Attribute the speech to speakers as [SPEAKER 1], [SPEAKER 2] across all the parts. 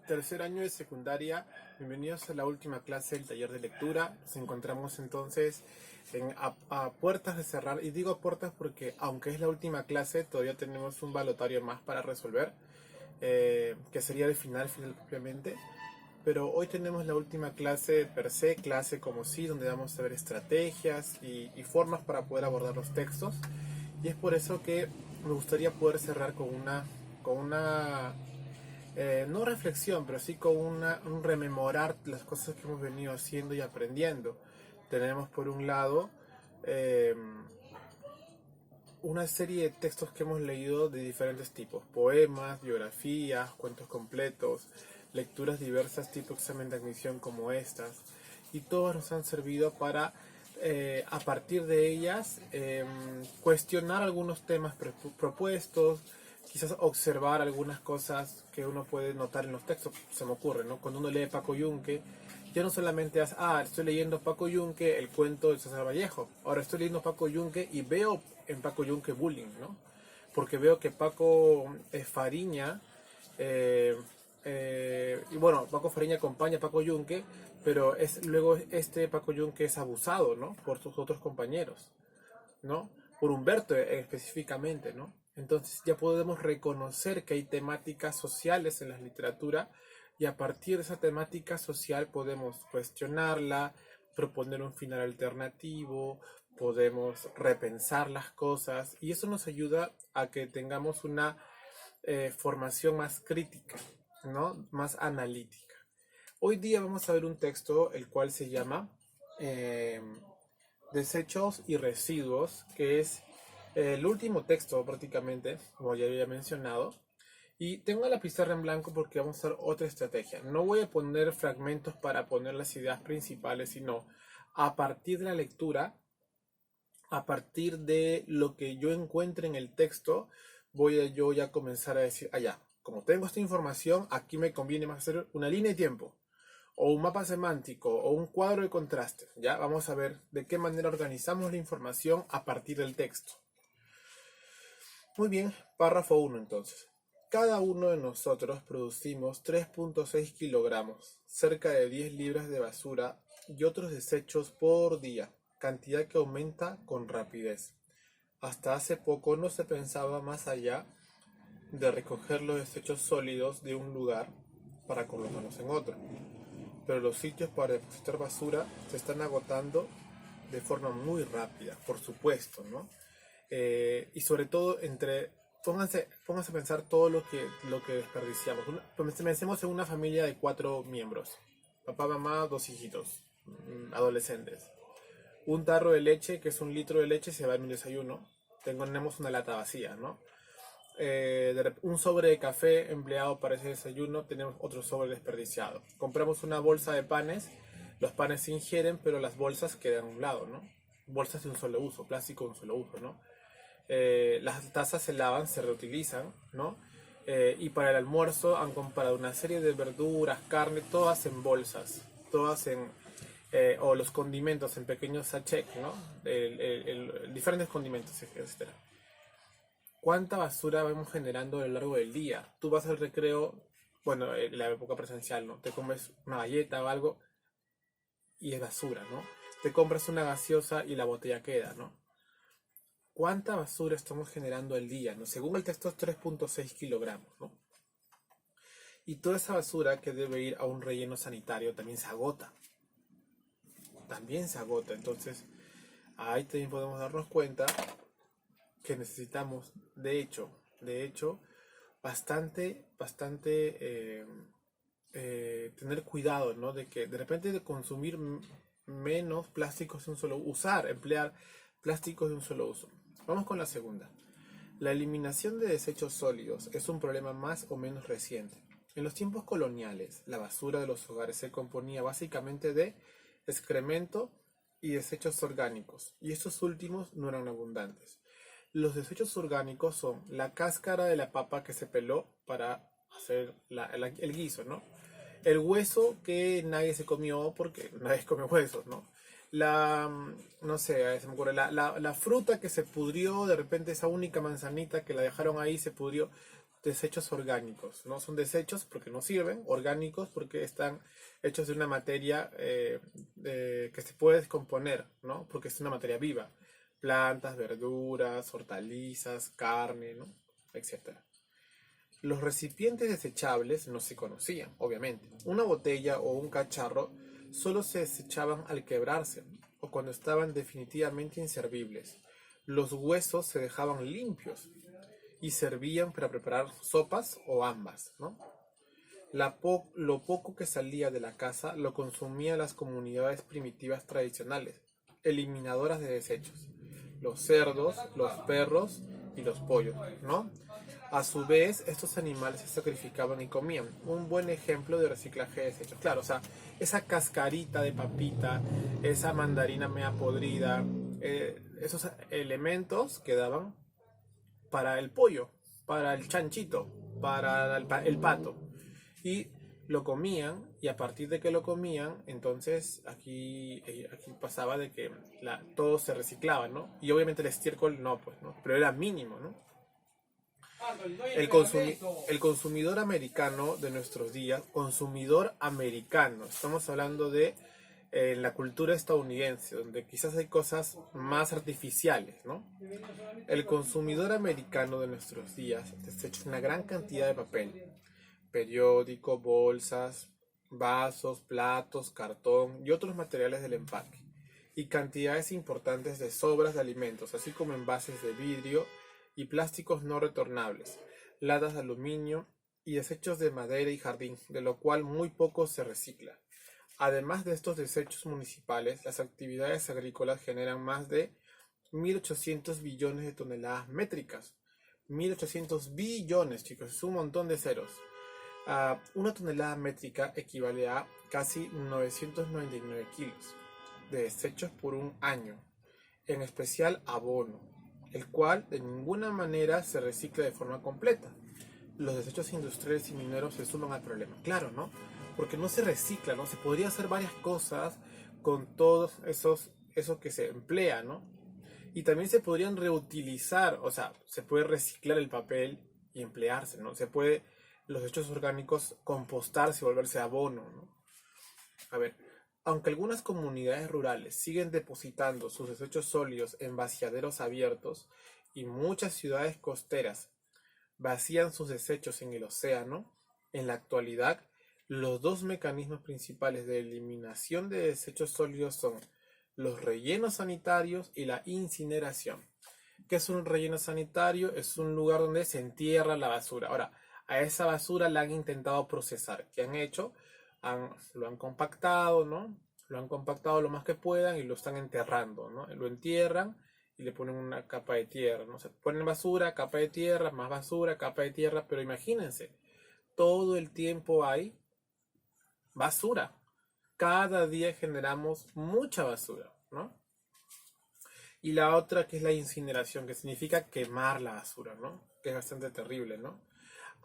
[SPEAKER 1] Tercer año de secundaria, bienvenidos a la última clase del taller de lectura. Nos encontramos entonces a puertas de cerrar, y digo puertas porque aunque es la última clase, todavía tenemos un balotario más para resolver, que sería el final propiamente. Pero hoy tenemos la última clase per se, clase como sí, donde vamos a ver estrategias y formas para poder abordar los textos. Y es por eso que me gustaría poder cerrar con una no reflexión, pero sí con un rememorar las cosas que hemos venido haciendo y aprendiendo. Tenemos por un lado eh, una serie de textos que hemos leído de diferentes tipos: poemas, biografías, cuentos completos, lecturas diversas tipo examen de admisión como estas, y todos nos han servido para a partir de ellas cuestionar algunos temas propuestos, quizás observar algunas cosas que uno puede notar en los textos. Se me ocurre, ¿no? Cuando uno lee Paco Yunque, ya no solamente estoy leyendo Paco Yunque, el cuento de César Vallejo. Ahora estoy leyendo Paco Yunque y veo en Paco Yunque bullying, ¿no? Porque veo que Paco Fariña, y bueno, Paco Fariña acompaña a Paco Yunque, pero luego este Paco Yunque es abusado, ¿no? Por sus otros compañeros, ¿no? Por Humberto específicamente, ¿no? Entonces ya podemos reconocer que hay temáticas sociales en la literatura, y a partir de esa temática social podemos cuestionarla, proponer un final alternativo, podemos repensar las cosas, y eso nos ayuda a que tengamos una formación más crítica, ¿no? Más analítica. Hoy día vamos a ver un texto el cual se llama eh, Desechos y residuos, que es el último texto prácticamente, como ya había mencionado. Y tengo la pizarra en blanco porque vamos a hacer otra estrategia. No voy a poner fragmentos para poner las ideas principales, sino a partir de la lectura, a partir de lo que yo encuentre en el texto, voy a yo ya comenzar a decir, allá, como tengo esta información, aquí me conviene más hacer una línea de tiempo, o un mapa semántico, o un cuadro de contraste. Ya vamos a ver de qué manera organizamos la información a partir del texto. Muy bien, párrafo 1 entonces. Cada uno de nosotros producimos 3.6 kilogramos, cerca de 10 libras de basura y otros desechos por día, cantidad que aumenta con rapidez. Hasta hace poco no se pensaba más allá de recoger los desechos sólidos de un lugar para colocarlos en otro. Pero los sitios para depositar basura se están agotando de forma muy rápida, por supuesto, ¿no? Y sobre todo pónganse a pensar todo lo que desperdiciamos. Pensemos en una familia de 4 miembros: papá, mamá, 2 hijitos, adolescentes. Un tarro de leche, que es 1 litro de leche, se va en un desayuno. Tenemos una lata vacía, ¿no? Un sobre de café empleado para ese desayuno, tenemos otro sobre desperdiciado. Compramos una bolsa de panes, los panes se ingieren, pero las bolsas quedan a un lado, ¿no? Bolsas de un solo uso, plástico de un solo uso, ¿no? Las tazas se lavan, se reutilizan, ¿no? Y para el almuerzo han comprado una serie de verduras, carne, todas en bolsas, todas o los condimentos en pequeños sachets, ¿no? Diferentes condimentos, etc. ¿Cuánta basura vamos generando a lo largo del día? Tú vas al recreo, bueno, en la época presencial, ¿no? Te comes una galleta o algo y es basura, ¿no? Te compras una gaseosa y la botella queda, ¿no? ¿Cuánta basura estamos generando al día, ¿no? Según el texto es 3.6 kilogramos, ¿no? Y toda esa basura que debe ir a un relleno sanitario también se agota. También se agota. Entonces, ahí también podemos darnos cuenta que necesitamos, de hecho, bastante tener cuidado, ¿no? De que de repente de consumir menos plásticos de un solo uso, emplear plásticos de un solo uso. Vamos con la segunda. La eliminación de desechos sólidos es un problema más o menos reciente. En los tiempos coloniales, la basura de los hogares se componía básicamente de excremento y desechos orgánicos, y estos últimos no eran abundantes. Los desechos orgánicos son la cáscara de la papa que se peló para hacer el guiso, ¿no? El hueso que nadie se comió porque nadie come huesos, ¿no? No sé, se me ocurre, la fruta que se pudrió, de repente esa única manzanita que la dejaron ahí se pudrió. desechos orgánicos, ¿no? Son desechos porque no sirven, orgánicos porque están hechos de una materia que se puede descomponer, ¿no? Porque es una materia viva. Plantas, verduras, hortalizas, carne, ¿no? Etcétera. Los recipientes desechables no se conocían, obviamente. Una botella o un cacharro solo se desechaban al quebrarse o cuando estaban definitivamente inservibles. Los huesos se dejaban limpios y servían para preparar sopas o ambas, ¿no? Lo poco que salía de la casa lo consumían las comunidades primitivas tradicionales, eliminadoras de desechos, los cerdos, los perros y los pollos, ¿no? A su vez, estos animales se sacrificaban y comían. Un buen ejemplo de reciclaje de desechos. Claro, o sea, esa cascarita de papita, esa mandarina media podrida, esos elementos quedaban para el pollo, para el chanchito, para el pato. Y lo comían, y a partir de que lo comían, entonces aquí pasaba de que todo se reciclaba, ¿no? Y obviamente el estiércol no, pues, ¿no? Pero era mínimo, ¿no? El consumidor americano de nuestros días, consumidor americano, estamos hablando de la cultura estadounidense, donde quizás hay cosas más artificiales, ¿no? El consumidor americano de nuestros días desecha una gran cantidad de papel, periódico, bolsas, vasos, platos, cartón y otros materiales del empaque, y cantidades importantes de sobras de alimentos, así como envases de vidrio y plásticos no retornables, latas de aluminio y desechos de madera y jardín, de lo cual muy poco se recicla. Además de estos desechos municipales, las actividades agrícolas generan más de 1.800 billones de toneladas métricas. 1.800 billones, chicos, es un montón de ceros. Una tonelada métrica equivale a casi 999 kilos de desechos por un año, en especial abono, el cual de ninguna manera se recicla de forma completa. Los desechos industriales y mineros se suman al problema. Claro, ¿no? Porque no se recicla, ¿no? Se podría hacer varias cosas con todos eso que se emplea, ¿no? Y también se podrían reutilizar, o sea, se puede reciclar el papel y emplearse, ¿no? Se puede los desechos orgánicos compostarse y volverse abono, ¿no? A ver, aunque algunas comunidades rurales siguen depositando sus desechos sólidos en vaciaderos abiertos y muchas ciudades costeras vacían sus desechos en el océano, en la actualidad, los dos mecanismos principales de eliminación de desechos sólidos son los rellenos sanitarios y la incineración. ¿Qué es un relleno sanitario? Es un lugar donde se entierra la basura. Ahora, a esa basura la han intentado procesar. ¿Qué han hecho? Lo han compactado, ¿no? Lo han compactado lo más que puedan y lo están enterrando, ¿no? Lo entierran y le ponen una capa de tierra, ¿no? Se ponen basura, capa de tierra, más basura, capa de tierra, pero imagínense, todo el tiempo hay basura. Cada día generamos mucha basura, ¿no? Y la otra que es la incineración, que significa quemar la basura, ¿no? Que es bastante terrible, ¿no?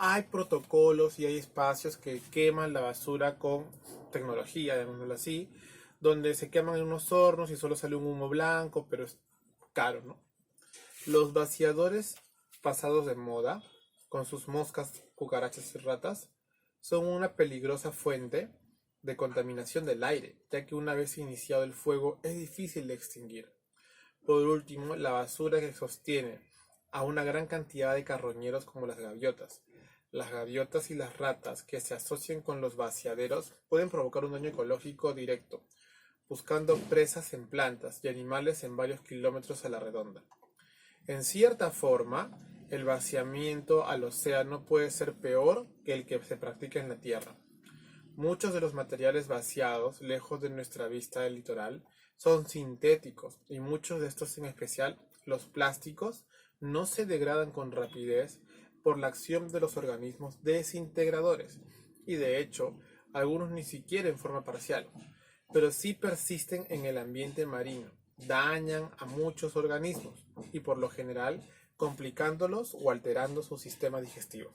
[SPEAKER 1] Hay protocolos y hay espacios que queman la basura con tecnología, llamémoslo así, donde se queman en unos hornos y solo sale un humo blanco, pero es caro, ¿no? Los vaciadores pasados de moda, con sus moscas, cucarachas y ratas, son una peligrosa fuente de contaminación del aire, ya que una vez iniciado el fuego es difícil de extinguir. Por último, la basura que sostiene a una gran cantidad de carroñeros como las gaviotas. Las gaviotas y las ratas que se asocian con los vaciaderos pueden provocar un daño ecológico directo, buscando presas en plantas y animales en varios kilómetros a la redonda. En cierta forma, el vaciamiento al océano puede ser peor que el que se practica en la tierra. Muchos de los materiales vaciados, lejos de nuestra vista del litoral, son sintéticos y muchos de estos, en especial los plásticos, no se degradan con rapidez por la acción de los organismos desintegradores y de hecho algunos ni siquiera en forma parcial, pero sí persisten en el ambiente marino, dañan a muchos organismos y por lo general complicándolos o alterando su sistema digestivo.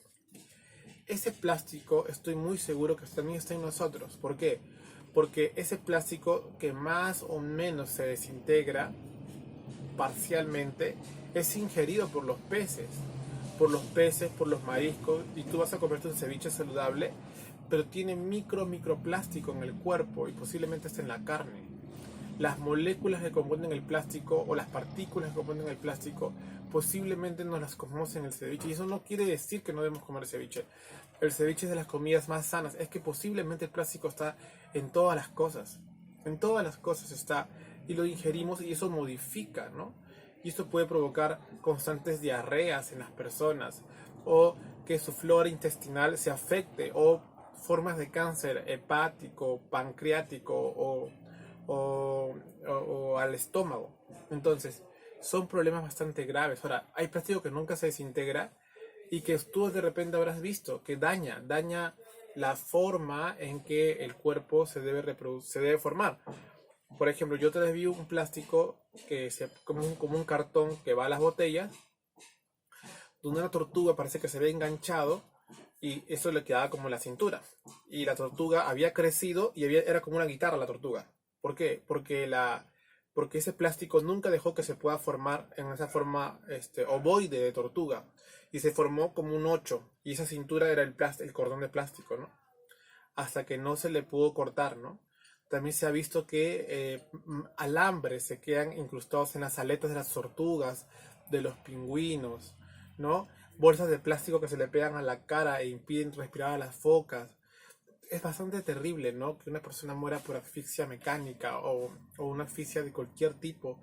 [SPEAKER 1] Ese plástico estoy muy seguro que también está en nosotros. ¿Por qué? Porque ese plástico que más o menos se desintegra parcialmente es ingerido por los peces. por los peces, por los mariscos, y tú vas a comerte un ceviche saludable, pero tiene microplástico en el cuerpo y posiblemente hasta en la carne. Las moléculas que componen el plástico o las partículas que componen el plástico posiblemente nos las comemos en el ceviche, y eso no quiere decir que no debemos comer ceviche. El ceviche es de las comidas más sanas, es que posiblemente el plástico está en todas las cosas está, y lo ingerimos y eso modifica, ¿no? Y esto puede provocar constantes diarreas en las personas, o que su flora intestinal se afecte, o formas de cáncer hepático, pancreático o al estómago. Entonces, son problemas bastante graves. Ahora, hay plástico que nunca se desintegra y que tú de repente habrás visto que daña la forma en que el cuerpo se debe formar. Por ejemplo, yo te vi un plástico como un cartón que va a las botellas, donde una tortuga parece que se ve enganchado y eso le quedaba como la cintura. Y la tortuga había crecido y era como una guitarra la tortuga. ¿Por qué? Porque ese plástico nunca dejó que se pueda formar en esa forma ovoide de tortuga. Y se formó como un 8. Y esa cintura era el cordón de plástico, ¿no? Hasta que no se le pudo cortar, ¿no? También se ha visto que alambres se quedan incrustados en las aletas de las tortugas, de los pingüinos, ¿no? Bolsas de plástico que se le pegan a la cara e impiden respirar a las focas. Es bastante terrible, ¿no? Que una persona muera por asfixia mecánica o una asfixia de cualquier tipo.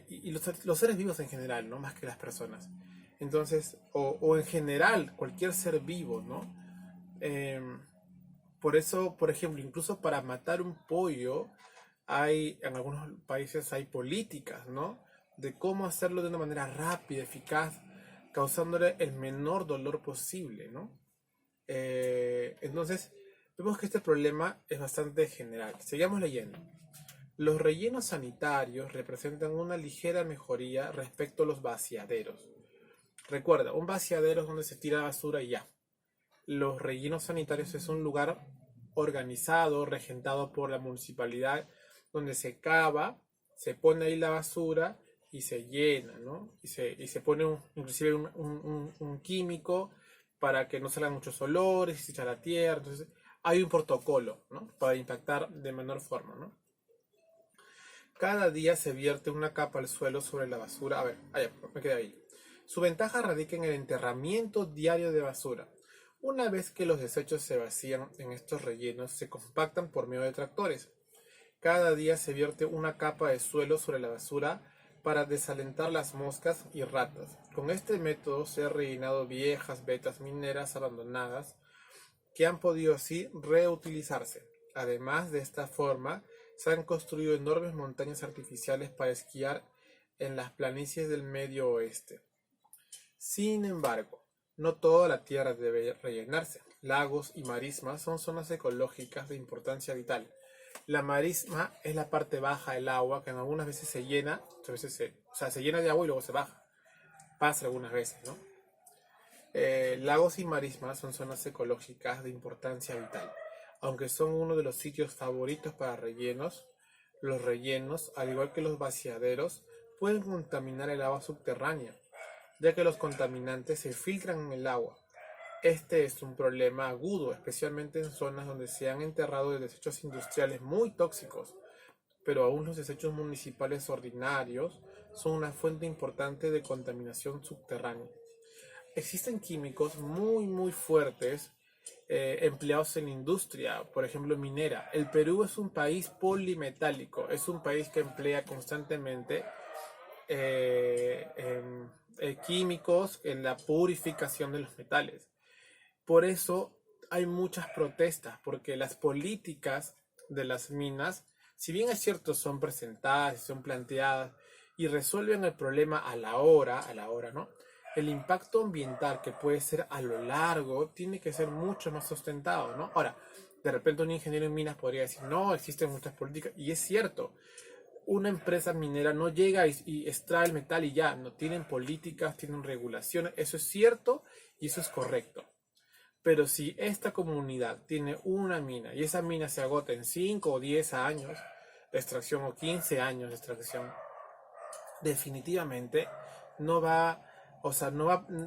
[SPEAKER 1] Y los seres vivos en general, ¿no? Más que las personas. Entonces, o en general, cualquier ser vivo, ¿no? Por eso, por ejemplo, incluso para matar un pollo, en algunos países hay políticas, ¿no? De cómo hacerlo de una manera rápida, eficaz, causándole el menor dolor posible, ¿no? Entonces, vemos que este problema es bastante general. Sigamos leyendo. Los rellenos sanitarios representan una ligera mejoría respecto a los vaciaderos. Recuerda, un vaciadero es donde se tira basura y ya. Los rellenos sanitarios es un lugar organizado, regentado por la municipalidad, donde se cava, se pone ahí la basura y se llena, ¿no? Y se pone inclusive un químico para que no salgan muchos olores y se echa a la tierra. Entonces hay un protocolo, ¿no? Para impactar de menor forma, ¿no? Cada día se vierte una capa al suelo sobre la basura. A ver, me quedé ahí. Su ventaja radica en el enterramiento diario de basura. Una vez que los desechos se vacían en estos rellenos, se compactan por medio de tractores. Cada día se vierte una capa de suelo sobre la basura para desalentar las moscas y ratas. Con este método se han rellenado viejas vetas mineras abandonadas que han podido así reutilizarse. Además, de esta forma, se han construido enormes montañas artificiales para esquiar en las planicies del Medio Oeste. Sin embargo, no toda la tierra debe rellenarse. Lagos y marismas son zonas ecológicas de importancia vital. La marisma es la parte baja del agua que en algunas veces se llena, se llena de agua y luego se baja. Pasa algunas veces, ¿no? Lagos y marismas son zonas ecológicas de importancia vital. Aunque son uno de los sitios favoritos para rellenos, los rellenos, al igual que los vaciaderos, pueden contaminar el agua subterránea, ya que los contaminantes se filtran en el agua. Este es un problema agudo, especialmente en zonas donde se han enterrado desechos industriales muy tóxicos, pero aún los desechos municipales ordinarios son una fuente importante de contaminación subterránea. Existen químicos muy fuertes empleados en la industria, por ejemplo minera. El Perú es un país polimetálico, es un país que emplea constantemente químicos en la purificación de los metales. Por eso hay muchas protestas, porque las políticas de las minas, si bien es cierto, son presentadas, son planteadas y resuelven el problema a la hora, ¿no? El impacto ambiental que puede ser a lo largo tiene que ser mucho más sustentado, ¿no? Ahora, de repente un ingeniero en minas podría decir, no, existen muchas políticas, y es cierto, una empresa minera no llega y extrae el metal y ya, no tienen políticas, tienen regulaciones, eso es cierto y eso es correcto. Pero si esta comunidad tiene una mina y esa mina se agota en 5 o 10 años de extracción o 15 años de extracción, definitivamente no va O sea,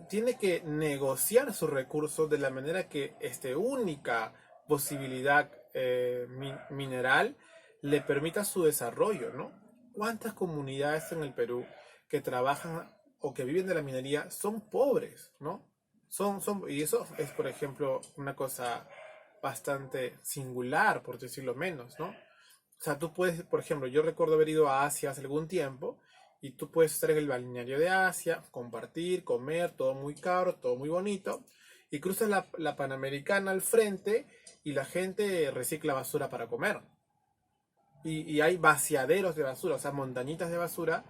[SPEAKER 1] tiene que negociar sus recursos de la manera que esta única posibilidad mineral le permita su desarrollo, ¿no? ¿Cuántas comunidades en el Perú que trabajan o que viven de la minería son pobres, ¿no? Y eso es, por ejemplo, una cosa bastante singular, por decirlo menos, ¿no? O sea, tú puedes, por ejemplo, yo recuerdo haber ido a Asia hace algún tiempo y tú puedes estar en el balneario de Asia, compartir, comer, todo muy caro, todo muy bonito, y cruzas la Panamericana al frente y la gente recicla basura para comer. Y hay vaciaderos de basura, o sea, montañitas de basura,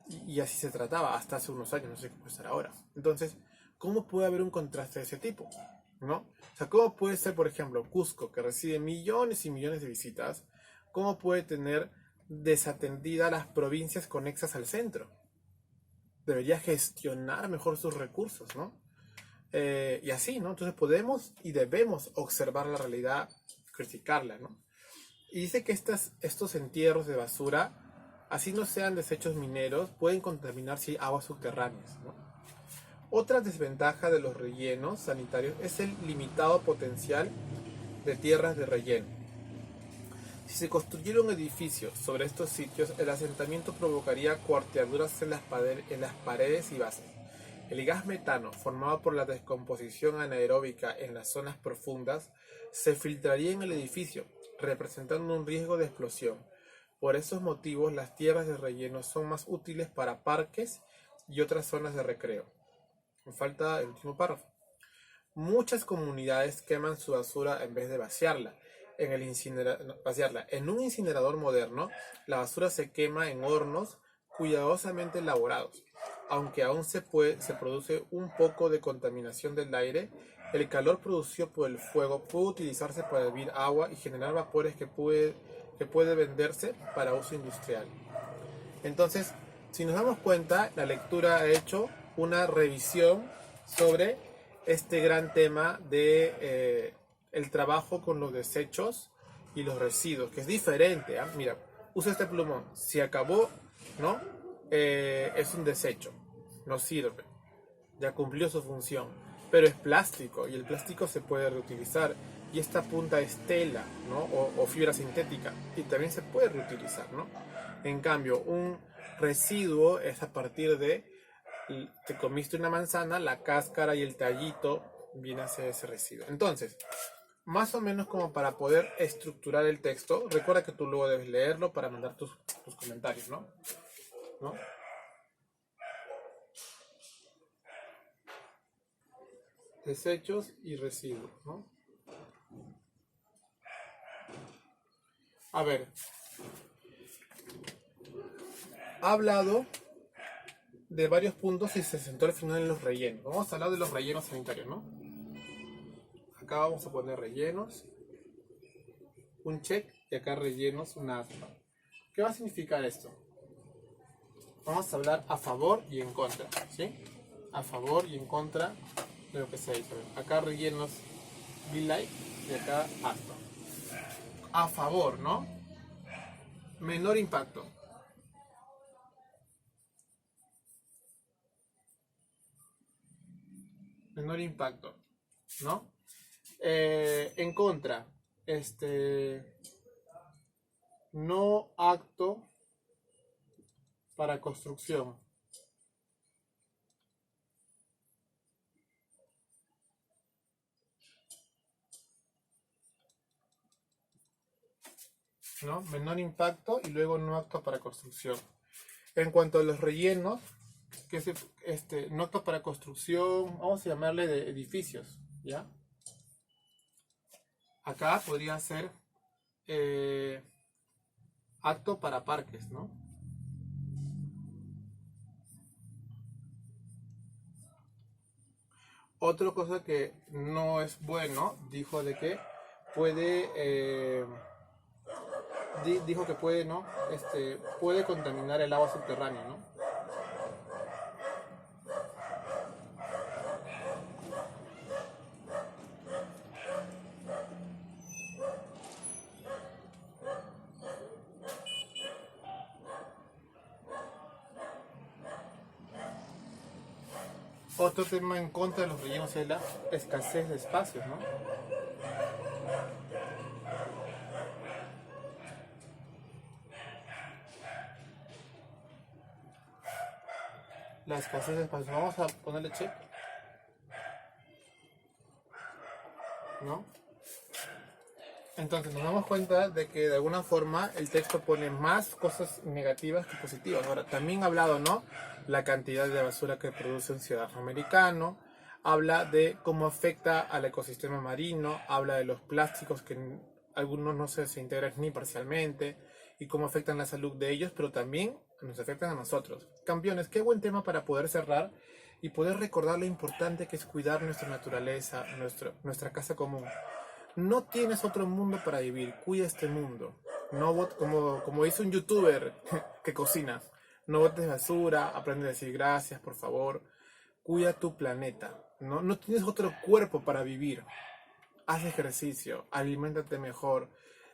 [SPEAKER 1] y así se trataba hasta hace unos años, no sé qué puede estar ahora. Entonces, ¿cómo puede haber un contraste de ese tipo? ¿No? O sea, ¿cómo puede ser, por ejemplo, Cusco, que recibe millones y millones de visitas, cómo puede tener desatendidas las provincias conexas al centro? Debería gestionar mejor sus recursos, ¿no? Y así, ¿no? Entonces podemos y debemos observar la realidad, criticarla, ¿no? Y dice que estos entierros de basura, así no sean desechos mineros, pueden contaminar aguas subterráneas, ¿no? Otra desventaja de los rellenos sanitarios es el limitado potencial de tierras de relleno. Si se construyera un edificio sobre estos sitios, el asentamiento provocaría cuarteaduras en las paredes y bases. El gas metano, formado por la descomposición anaeróbica en las zonas profundas, se filtraría en el edificio, representando un riesgo de explosión. Por esos motivos, las tierras de relleno son más útiles para parques y otras zonas de recreo. Me falta el último párrafo. Muchas comunidades queman su basura en vez de vaciarla. En un incinerador moderno, la basura se quema en hornos cuidadosamente elaborados. Aunque aún se produce un poco de contaminación del aire, el calor producido por el fuego puede utilizarse para hervir agua y generar vapores que puede venderse para uso industrial. Entonces, si nos damos cuenta, la lectura ha hecho una revisión sobre este gran tema de el trabajo con los desechos y los residuos, que es diferente. Mira, usa este plumón, si acabó, ¿no? Es un desecho, no sirve, ya cumplió su función, pero es plástico y el plástico se puede reutilizar y esta punta es tela, ¿no? O fibra sintética y también se puede reutilizar, ¿no? En cambio, un residuo es a partir de te comiste una manzana, la cáscara y el tallito viene a ser ese residuo. Entonces, más o menos como para poder estructurar el texto, recuerda que tú luego debes leerlo para mandar tus comentarios, ¿no? ¿No? Desechos y residuos, ¿no? A ver, ha hablado de varios puntos y se sentó al final en los rellenos. Vamos a hablar de los rellenos sanitarios, ¿no? Acá vamos a poner rellenos, un check y acá rellenos, una aspa. ¿Qué va a significar esto? Vamos a hablar a favor y en contra, ¿sí? A favor y en contra de lo que se dice. Acá rellenos be like y acá aspa. A favor, ¿no? Menor impacto. Menor impacto, ¿no? En contra, no apto para construcción. ¿No? Menor impacto y luego no apto para construcción. En cuanto a los rellenos, que es no apto para construcción, vamos a llamarle de edificios, ¿ya? Acá podría ser apto para parques, ¿no? Otra cosa que no es bueno, dijo de que puede, dijo que puede, ¿no? Puede contaminar el agua subterránea, ¿no? Otro tema en contra de los rellenos es la escasez de espacios, ¿no? La escasez de espacios. Vamos a ponerle check, ¿no? Entonces nos damos cuenta de que de alguna forma el texto pone más cosas negativas que positivas. Ahora, también ha hablado, ¿no? La cantidad de basura que produce un ciudadano americano, habla de cómo afecta al ecosistema marino, habla de los plásticos que algunos no se desintegran ni parcialmente y cómo afectan la salud de ellos, pero también nos afectan a nosotros. Campeones, qué buen tema para poder cerrar y poder recordar lo importante que es cuidar nuestra naturaleza, nuestra casa común. No tienes otro mundo para vivir, cuida este mundo. No como dice un youtuber que cocina, no botes basura, aprende a decir gracias, por favor. Cuida tu planeta. No tienes otro cuerpo para vivir. Haz ejercicio, aliméntate mejor,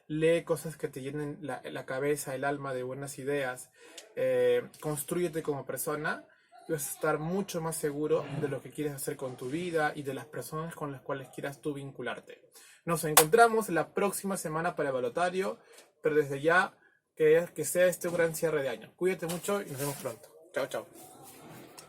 [SPEAKER 1] lee cosas que te llenen la cabeza, el alma de buenas ideas, constrúyete como persona y vas a estar mucho más seguro de lo que quieres hacer con tu vida y de las personas con las cuales quieras tú vincularte. Nos encontramos la próxima semana para el balotario, pero desde ya que sea este un gran cierre de año. Cuídate mucho y nos vemos pronto. Chao, chao.